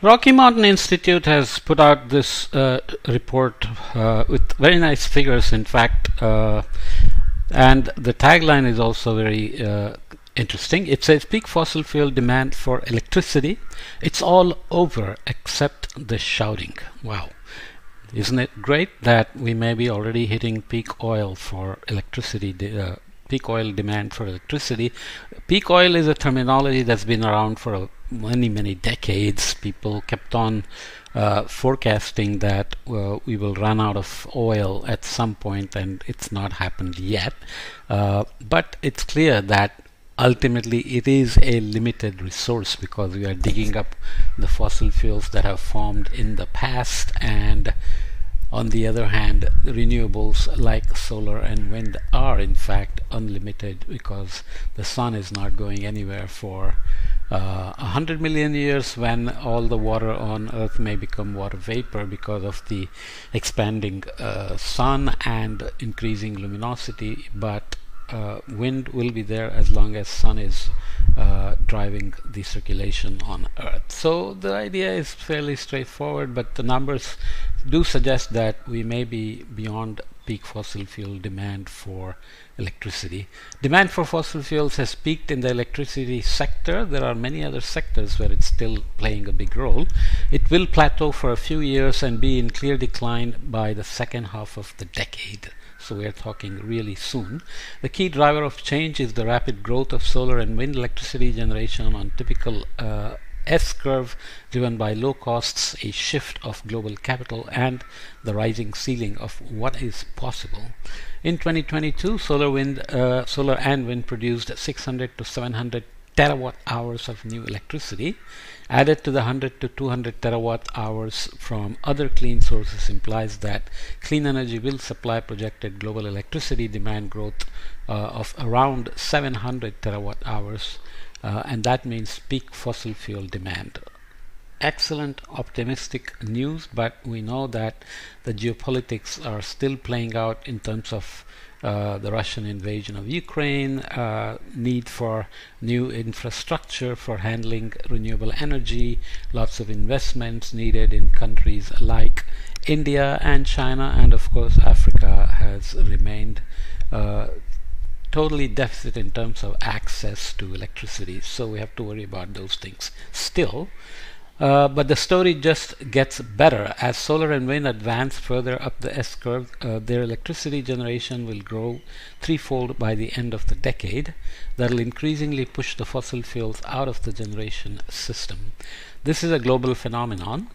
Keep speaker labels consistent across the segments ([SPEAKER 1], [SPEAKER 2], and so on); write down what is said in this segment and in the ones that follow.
[SPEAKER 1] Rocky Mountain Institute has put out this report with very nice figures, in fact, and the tagline is also very interesting. It says peak fossil fuel demand for electricity. It's all over except the shouting. Wow. Isn't it great that we may be already hitting peak oil for electricity, peak oil demand for electricity? Peak oil is a terminology that's been around for many, many decades. People kept on forecasting that we will run out of oil at some point, and it's not happened yet. But it's clear that ultimately it is a limited resource because we are digging up the fossil fuels that have formed in the past, and on the other hand, renewables like solar and wind are in fact unlimited because the sun is not going anywhere for 100 million years, when all the water on Earth may become water vapor because of the expanding sun and increasing luminosity. But wind will be there as long as sun is driving the circulation on Earth. So the idea is fairly straightforward, but the numbers do suggest that we may be beyond peak fossil fuel demand for electricity. Demand for fossil fuels has peaked in the electricity sector. There are many other sectors where it's still playing a big role. It will plateau for a few years and be in clear decline by the second half of the decade. So we are talking really soon. The key driver of change is the rapid growth of solar and wind electricity generation on typical S-curve, driven by low costs, a shift of global capital, and the rising ceiling of what is possible. In 2022, solar and wind produced 600 to 700 terawatt hours of new electricity. Added to the 100 to 200 terawatt hours from other clean sources implies that clean energy will supply projected global electricity demand growth of around 700 terawatt hours, and that means peak fossil fuel demand. Excellent optimistic news, but we know that the geopolitics are still playing out in terms of the Russian invasion of Ukraine, need for new infrastructure for handling renewable energy, lots of investments needed in countries like India and China, and of course Africa has remained totally deficit in terms of access to electricity. So we have to worry about those things still. But the story just gets better. As solar and wind advance further up the S-curve, their electricity generation will grow threefold by the end of the decade. That will increasingly push the fossil fuels out of the generation system. This is a global phenomenon.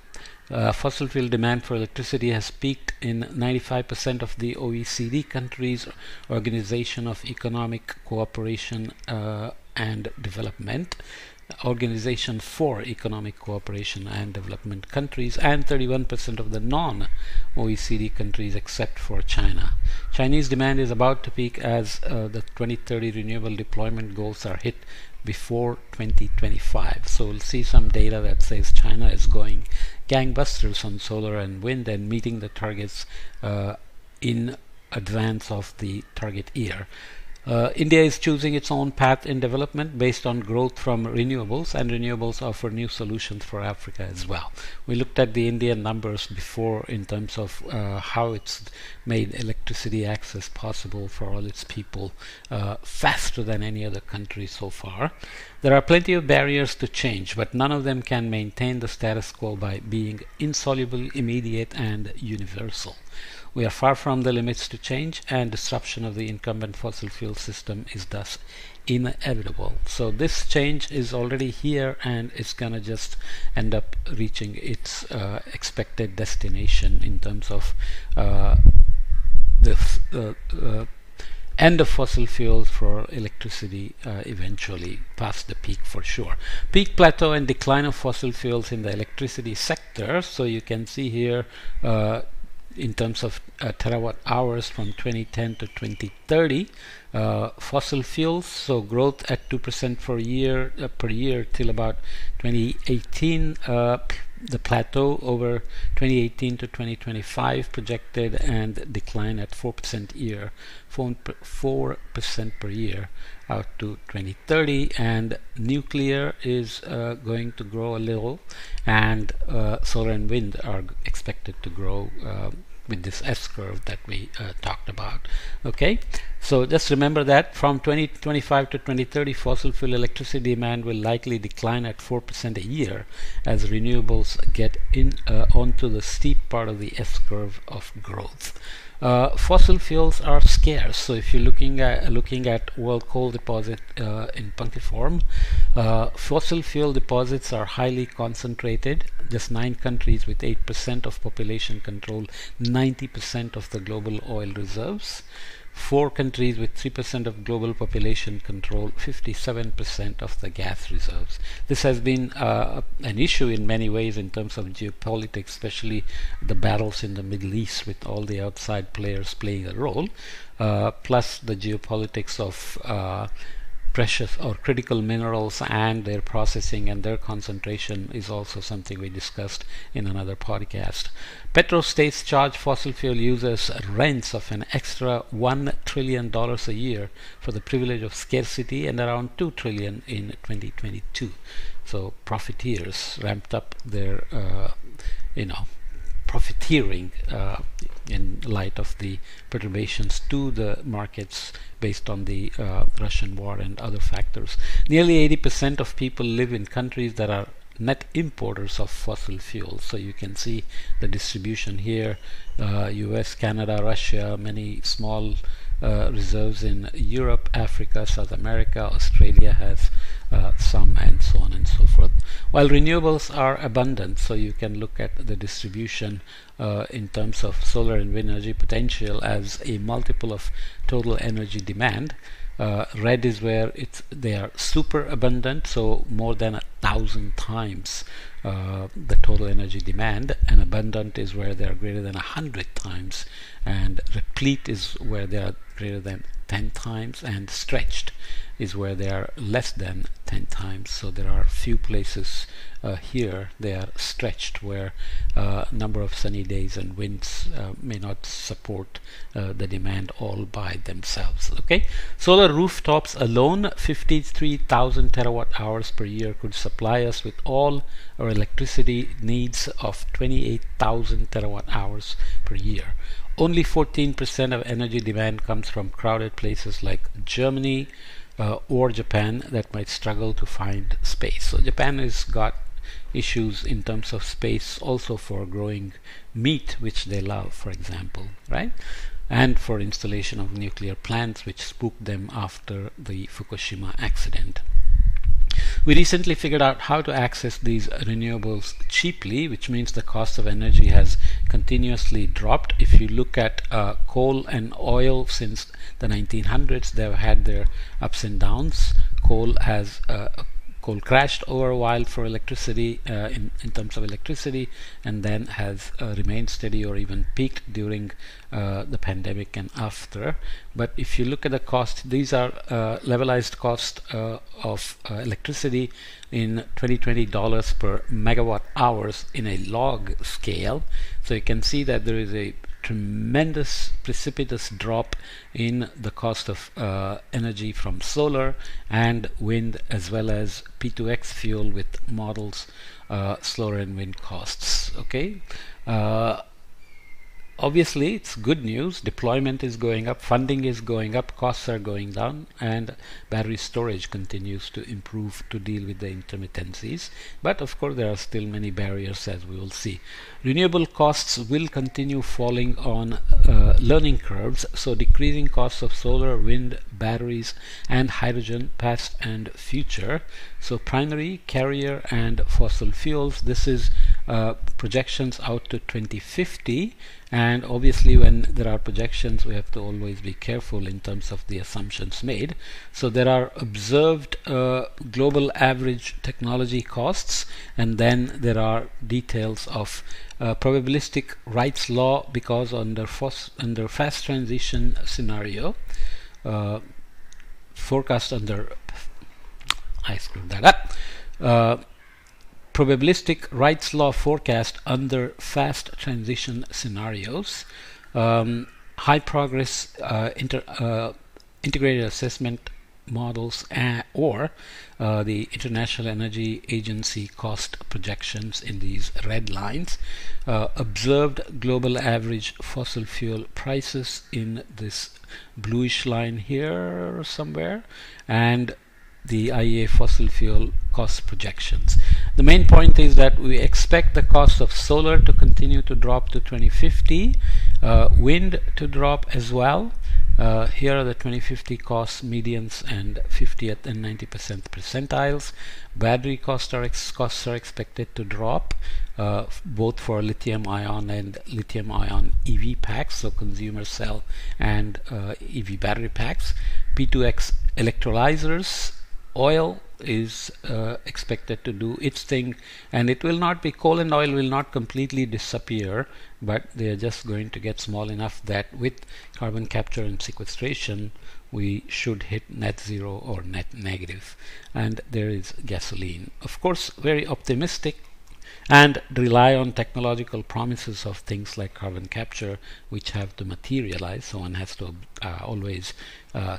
[SPEAKER 1] Fossil fuel demand for electricity has peaked in 95% of the OECD countries, Organization of Economic Cooperation and Development, Organization for Economic Cooperation and Development countries, and 31% of the non-OECD countries except for China. Chinese demand is about to peak as the 2030 renewable deployment goals are hit before 2025. So we'll see some data that says China is going gangbusters on solar and wind and meeting the targets in advance of the target year. India is choosing its own path in development based on growth from renewables, and renewables offer new solutions for Africa as well. We looked at the Indian numbers before in terms of how it's made electricity access possible for all its people faster than any other country so far. There are plenty of barriers to change, but none of them can maintain the status quo by being insoluble, immediate, and universal. We are far from the limits to change, and disruption of the incumbent fossil fuel system is thus inevitable. So this change is already here, and it's gonna just end up reaching its expected destination in terms of the end of fossil fuels for electricity eventually, past the peak for sure. Peak, plateau, and decline of fossil fuels in the electricity sector. So you can see here in terms of terawatt hours from 2010 to 2030, fossil fuels, so growth at 2% per year till about 2018, the plateau over 2018 to 2025 projected and decline at 4% year, 4% per year out to 2030, and nuclear is going to grow a little, and solar and wind are expected to grow with this S-curve that we talked about. Okay, so just remember that from 2025 to 2030, fossil fuel electricity demand will likely decline at 4% a year as renewables get in onto the steep part of the S-curve of growth. Fossil fuels are scarce, so if you're looking at world coal deposit in punctiform, fossil fuel deposits are highly concentrated. Just 9 countries with 8% of population control 90% of the global oil reserves. 4 countries with 3% of global population control 57% of the gas reserves. This has been an issue in many ways in terms of geopolitics, especially the battles in the Middle East with all the outside players playing a role, plus the geopolitics of precious or critical minerals and their processing and their concentration is also something we discussed in another podcast. Petrostates charge fossil fuel users rents of an extra $1 trillion a year for the privilege of scarcity, and around $2 trillion in 2022. So profiteers ramped up their profiteering in light of the perturbations to the markets based on the Russian war and other factors. Nearly 80% of people live in countries that are net importers of fossil fuels. So you can see the distribution here, US, Canada, Russia, many small reserves in Europe, Africa, South America, Australia has some, and so on and so forth. While renewables are abundant, so you can look at the distribution in terms of solar and wind energy potential as a multiple of total energy demand. Red is where they are super abundant, so more than 1,000 times the total energy demand, and abundant is where they are greater than 100 times, and replete is where they are greater than 10 times, and stretched is where they are less than 10 times. So there are few places here they are stretched, where number of sunny days and winds may not support the demand all by themselves. Okay, solar rooftops alone, 53,000 terawatt hours per year, could supply us with all our electricity needs of 28,000 terawatt hours per year. Only 14% of energy demand comes from crowded places like Germany or Japan that might struggle to find space. So Japan has got issues in terms of space also for growing meat, which they love, for example, right? And for installation of nuclear plants, which spooked them after the Fukushima accident. We recently figured out how to access these renewables cheaply, which means the cost of energy has continuously dropped. If you look at coal and oil since the 1900s, they've had their ups and downs. Coal crashed over a while for electricity in terms of electricity, and then has remained steady or even peaked during the pandemic and after. But if you look at the cost, these are levelized cost of electricity in 2020 dollars per megawatt hours in a log scale. So you can see that there is a tremendous precipitous drop in the cost of energy from solar and wind, as well as P2X fuel with models solar and wind costs. Okay, obviously it's good news. Deployment is going up, funding is going up, costs are going down, and battery storage continues to improve to deal with the intermittencies. But of course there are still many barriers, as we will see. Renewable costs will continue falling on learning curves, so decreasing costs of solar, wind, batteries, and hydrogen past and future. So primary, carrier, and fossil fuels, this is projections out to 2050, and obviously when there are projections we have to always be careful in terms of the assumptions made. So there are observed global average technology costs, and then there are details of probabilistic rights law, because under fast transition scenario forecast under, I screwed that up, probabilistic Wright's law forecast under fast transition scenarios, high progress integrated assessment models, or the International Energy Agency cost projections in these red lines, observed global average fossil fuel prices in this bluish line here somewhere, and the IEA fossil fuel cost projections. The main point is that we expect the cost of solar to continue to drop to 2050, wind to drop as well. Here are the 2050 costs, medians, and 50th and 90% percentiles. Battery costs are expected to drop, both for lithium-ion and lithium-ion EV packs, so consumer cell and EV battery packs. P2X electrolyzers. Oil is expected to do its thing, and it will not be, coal and oil will not completely disappear, but they are just going to get small enough that with carbon capture and sequestration we should hit net zero or net negative. And there is gasoline, of course, very optimistic and rely on technological promises of things like carbon capture, which have to materialize, so one has to always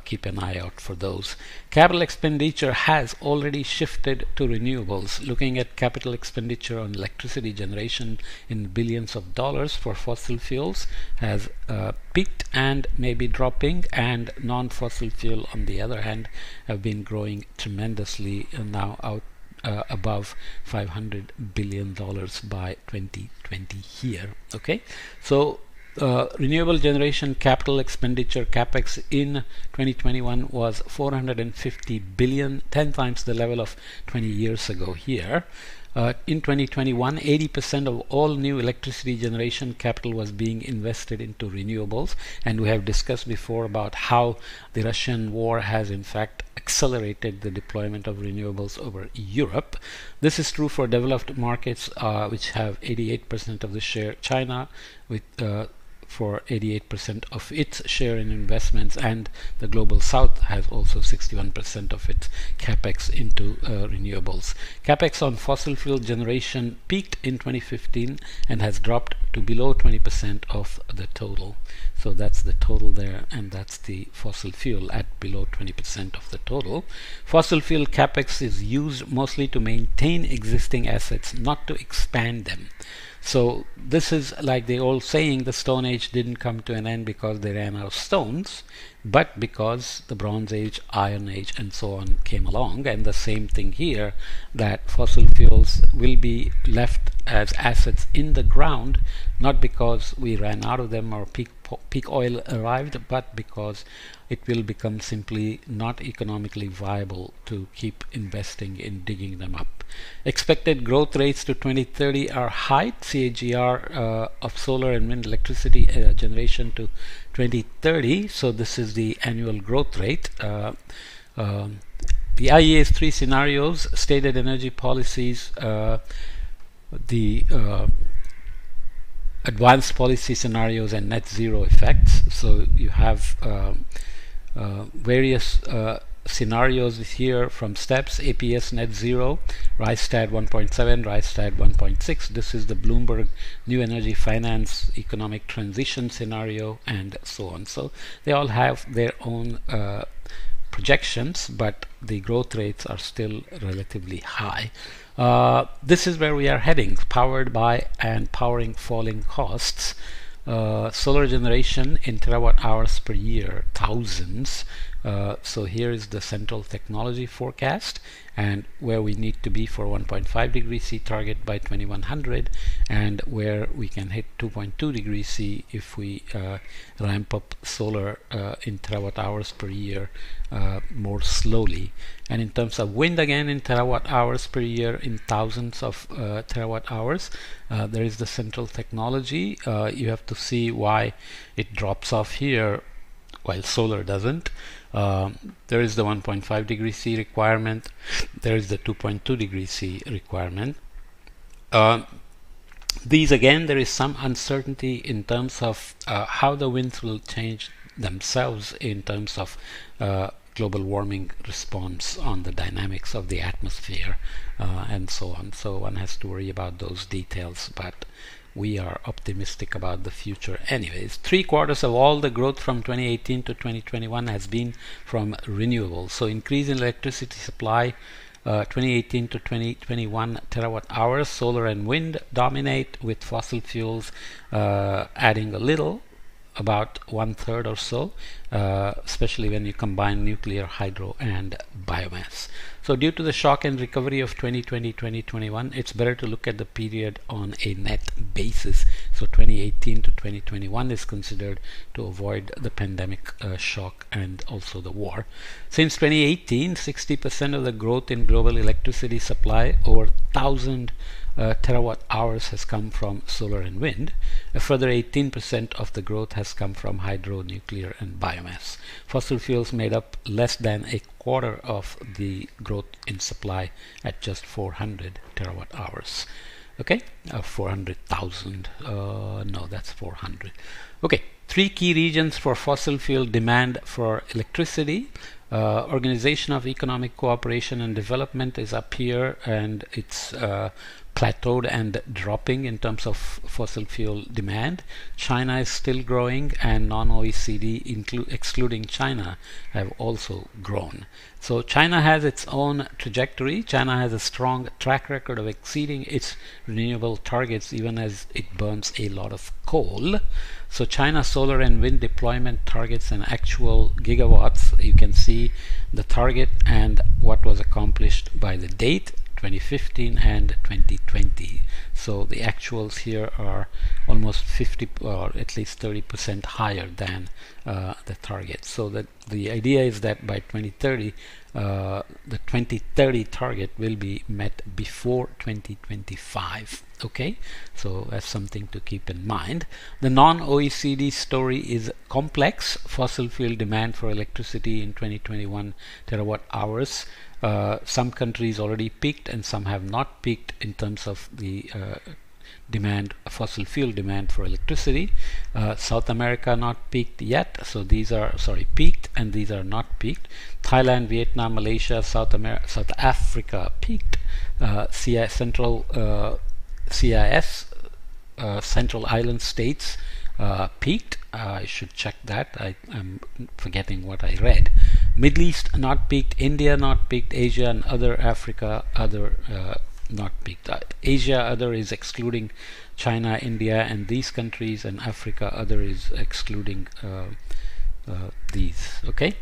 [SPEAKER 1] keep an eye out for those. Capital expenditure has already shifted to renewables. Looking at capital expenditure on electricity generation in billions of dollars for fossil fuels has peaked and may be dropping, and non-fossil fuel on the other hand have been growing tremendously, now out above $500 billion by 2020 here. Okay, so renewable generation capital expenditure capex in 2021 was 450 billion, 10 times the level of 20 years ago here. In 2021, 80% of all new electricity generation capital was being invested into renewables, and we have discussed before about how the Russian war has in fact accelerated the deployment of renewables over Europe. This is true for developed markets, which have 88% of the share. China with for 88% of its share in investments, and the global south has also 61% of its capex into renewables. Capex on fossil fuel generation peaked in 2015 and has dropped to below 20% of the total. So that's the total there, and that's the fossil fuel at below 20% of the total. Fossil fuel capex is used mostly to maintain existing assets, not to expand them. So this is like the old saying, the Stone Age didn't come to an end because they ran out of stones, but because the Bronze Age, Iron Age, and so on came along. And the same thing here, that fossil fuels will be left as assets in the ground, not because we ran out of them or peak oil arrived, but because it will become simply not economically viable to keep investing in digging them up. Expected growth rates to 2030 are high. CAGR of solar and wind electricity generation to 2030. So this is the annual growth rate. The IEA's three scenarios: stated energy policies, the advanced policy scenarios, and net zero effects. So you have various scenarios here from STEPS, APS net zero, Rystad 1.7, Rystad 1.6. This is the Bloomberg New Energy Finance Economic Transition scenario, and so on. So they all have their own projections, but the growth rates are still relatively high. This is where we are heading, powered by and powering falling costs. Solar generation in terawatt hours per year, thousands. So here is the Central Technology forecast, and where we need to be for 1.5 degrees C target by 2100, and where we can hit 2.2 degrees C if we ramp up solar in terawatt hours per year more slowly. And in terms of wind, again in terawatt hours per year, in thousands of terawatt hours, there is the Central Technology. You have to see why it drops off here while solar doesn't. There is the 1.5 degrees C requirement. There is the 2.2 degrees C requirement. These again, there is some uncertainty in terms of how the winds will change themselves in terms of global warming response on the dynamics of the atmosphere and so on. So one has to worry about those details, but we are optimistic about the future anyways. 3/4 of all the growth from 2018 to 2021 has been from renewables. So increase in electricity supply 2018 to 2021 terawatt hours. Solar and wind dominate, with fossil fuels adding a little, about 1/3 or so, especially when you combine nuclear, hydro and biomass. So due to the shock and recovery of 2020-2021, it's better to look at the period on a net basis. So 2018 to 2021 is considered to avoid the pandemic shock and also the war. Since 2018, 60% of the growth in global electricity supply, over 1,000 terawatt hours, has come from solar and wind. A further 18% of the growth has come from hydro, nuclear and biomass. Fossil fuels made up less than a quarter of the growth in supply at just 400 terawatt hours. Okay, 400,000. No, that's 400. Okay, 3 key regions for fossil fuel demand for electricity. Organization of Economic Cooperation and Development is up here, and it's plateaued and dropping in terms of fossil fuel demand. China is still growing, and non-OECD, excluding China, have also grown. So China has its own trajectory. China has a strong track record of exceeding its renewable targets even as it burns a lot of coal. So China solar and wind deployment targets and actual gigawatts, you can see the target and what was accomplished by the date, 2015 and 2020. So the actuals here are almost 50 or at least 30% higher than the target. So that the idea is that by 2030 the 2030 target will be met before 2025. Okay, so that's something to keep in mind. The non-OECD story is complex. Fossil fuel demand for electricity in 2021 terawatt hours. Some countries already peaked and some have not peaked in terms of the demand, fossil fuel demand for electricity. South America not peaked yet, so these are peaked, and these are not peaked. Thailand, Vietnam, Malaysia, South Africa peaked. CIS, Central Island states peaked. I should check that. I'm forgetting what I read. Middle East not peaked, India not peaked, Asia and other Africa other not peaked. Asia other is excluding China, India and these countries, and Africa other is excluding these. Okay.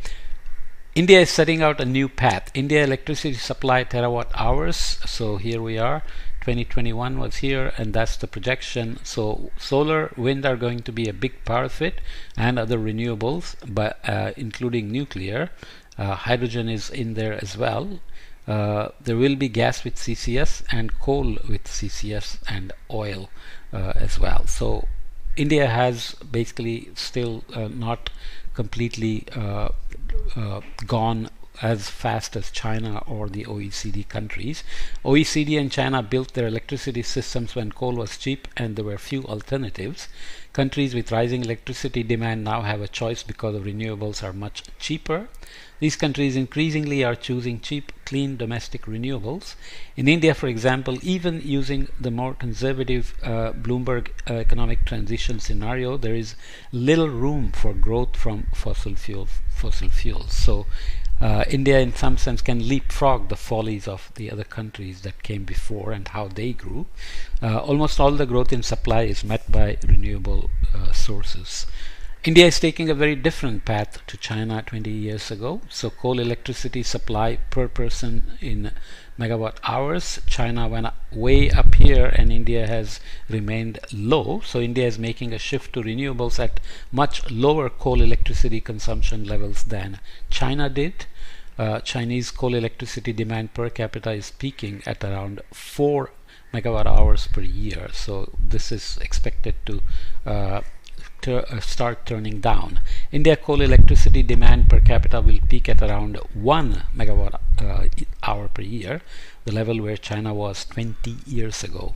[SPEAKER 1] India is setting out a new path. India electricity supply terawatt hours. So here we are. 2021 was here, and that's the projection. So solar, wind are going to be a big part of it, and other renewables, but including nuclear. Hydrogen is in there as well. There will be gas with CCS and coal with CCS and oil as well. So India has basically still not completely gone as fast as China or the OECD countries. OECD and China built their electricity systems when coal was cheap and there were few alternatives. Countries with rising electricity demand now have a choice because the renewables are much cheaper. These countries increasingly are choosing cheap, clean domestic renewables. In India, for example, even using the more conservative Bloomberg economic transition scenario, there is little room for growth from fossil fuels. So India in some sense can leapfrog the follies of the other countries that came before and how they grew. Almost all the growth in supply is met by renewable sources. India is taking a very different path to China 20 years ago. So coal electricity supply per person in megawatt hours. China went way up here and India has remained low. So India is making a shift to renewables at much lower coal electricity consumption levels than China did. Chinese coal electricity demand per capita is peaking at around 4 megawatt hours per year. So this is expected to start turning down. India coal electricity demand per capita will peak at around 1 megawatt hour per year, the level where China was 20 years ago.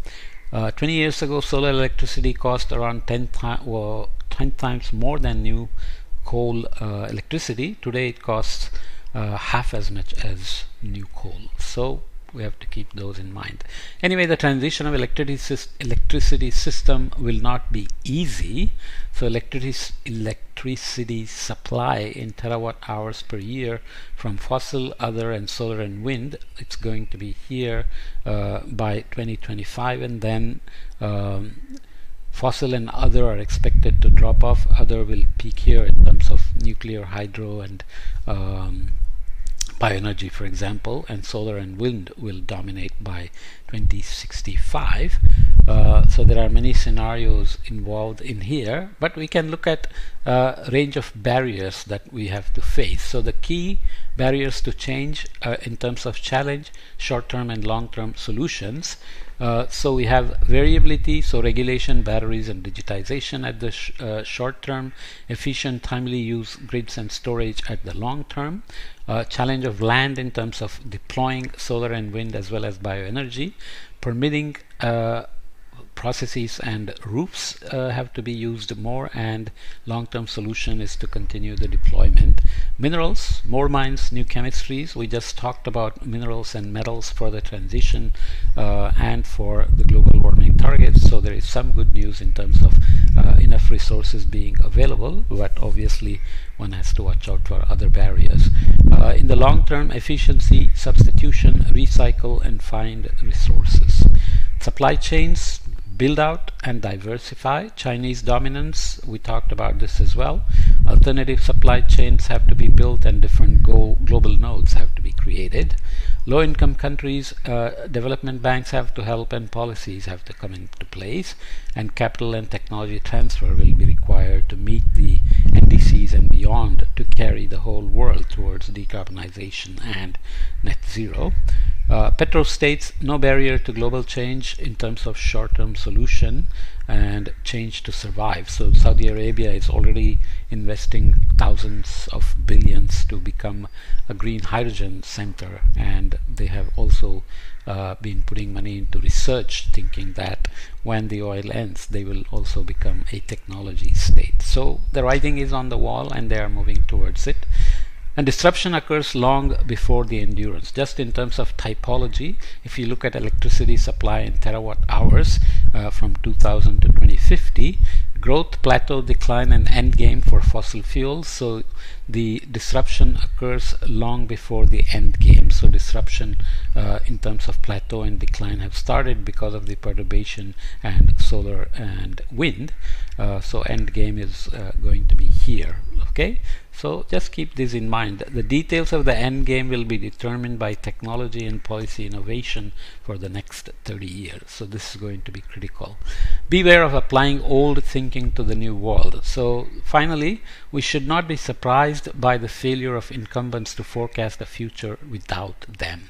[SPEAKER 1] 20 years ago, solar electricity cost around 10 times more than new coal electricity. Today it costs half as much as new coal. So we have to keep those in mind. Anyway, the transition of electricity system will not be easy. So electricity supply in terawatt hours per year from fossil, other, and solar and wind, it's going to be here by 2025, and then fossil and other are expected to drop off. Other will peak here in terms of nuclear, hydro, and bioenergy, for example, and solar and wind will dominate by 2065. So there are many scenarios involved in here, but we can look at a range of barriers that we have to face. So the key barriers to change in terms of challenge, short-term and long-term solutions. So we have variability, so regulation, batteries, and digitization at the short term, efficient, timely use grids and storage at the long term, challenge of land in terms of deploying solar and wind as well as bioenergy, permitting processes and roofs have to be used more, and long-term solution is to continue the deployment. Minerals, more mines, new chemistries. We just talked about minerals and metals for the transition and for the global warming targets. So there is some good news in terms of enough resources being available, but obviously one has to watch out for other barriers. In the long term, efficiency, substitution, recycle, and find resources. Supply chains, build out and diversify. Chinese dominance, we talked about this as well. Alternative supply chains have to be built and different global nodes have to be created. Low income countries, development banks have to help and policies have to come into place, and capital and technology transfer will be required to meet the NDCs and beyond to carry the whole world towards decarbonization and net zero. Petrostates, no barrier to global change in terms of short-term solution and change to survive. So Saudi Arabia is already investing thousands of billions to become a green hydrogen center, and they have also been putting money into research, thinking that when the oil ends they will also become a technology state. So the writing is on the wall and they are moving towards it. And disruption occurs long before the endurance. Just in terms of typology, if you look at electricity supply in terawatt hours from 2000 to 2050, growth, plateau, decline, and end game for fossil fuels. So the disruption occurs long before the end game. So disruption in terms of plateau and decline have started because of the perturbation and solar and wind. So end game is going to be here. Okay, so just keep this in mind. The details of the end game will be determined by technology and policy innovation for the next 30 years. So this is going to be critical. Beware of applying old thinking to the new world. So finally, we should not be surprised by the failure of incumbents to forecast the future without them.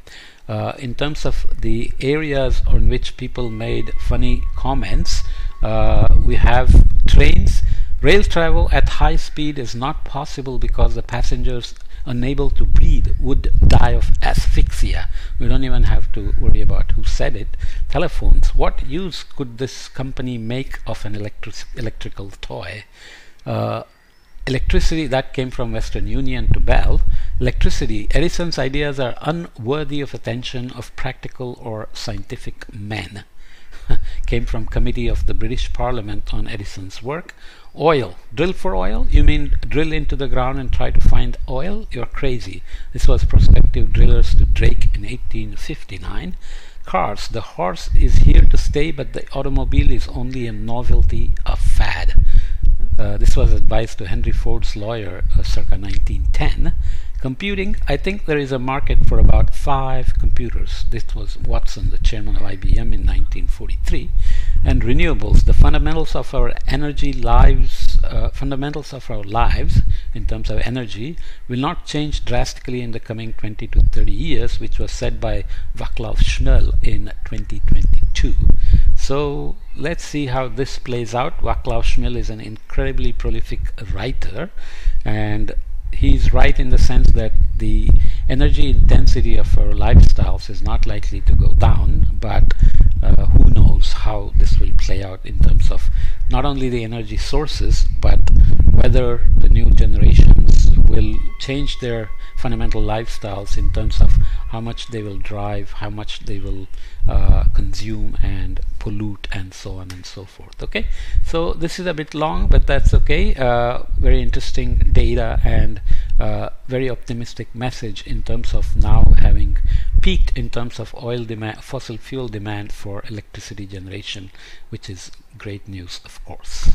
[SPEAKER 1] In terms of the areas on which people made funny comments, we have trains. Rail travel at high speed is not possible because the passengers unable to breathe would die of asphyxia. We don't even have to worry about who said it. Telephones, what use could this company make of an electrical toy? Electricity, that came from Western Union to Bell. Electricity, Edison's ideas are unworthy of attention of practical or scientific men. Came from Committee of the British Parliament on Edison's work. Oil, drill for oil? You mean drill into the ground and try to find oil? You're crazy. This was prospective drillers to Drake in 1859. Cars, the horse is here to stay, but the automobile is only a novelty, a fad. This was advice to Henry Ford's lawyer circa 1910. Computing, I think there is a market for about 5 computers. This was Watson, the chairman of IBM, in 1943. And renewables, the fundamentals of our lives in terms of energy will not change drastically in the coming 20 to 30 years, which was said by Vaclav Smil in 2022. So let's see how this plays out. Vaclav Smil is an incredibly prolific writer, and he's right in the sense that the energy intensity of our lifestyles is not likely to go down, but who knows how this will play out in terms of not only the energy sources, but whether the new generations will change their fundamental lifestyles in terms of how much they will drive, how much they will consume and pollute, and so on and so forth. Okay, so this is a bit long, but that's okay. Very interesting data and very optimistic message in terms of now having peaked in terms of oil demand, fossil fuel demand for electricity generation, which is great news, of course.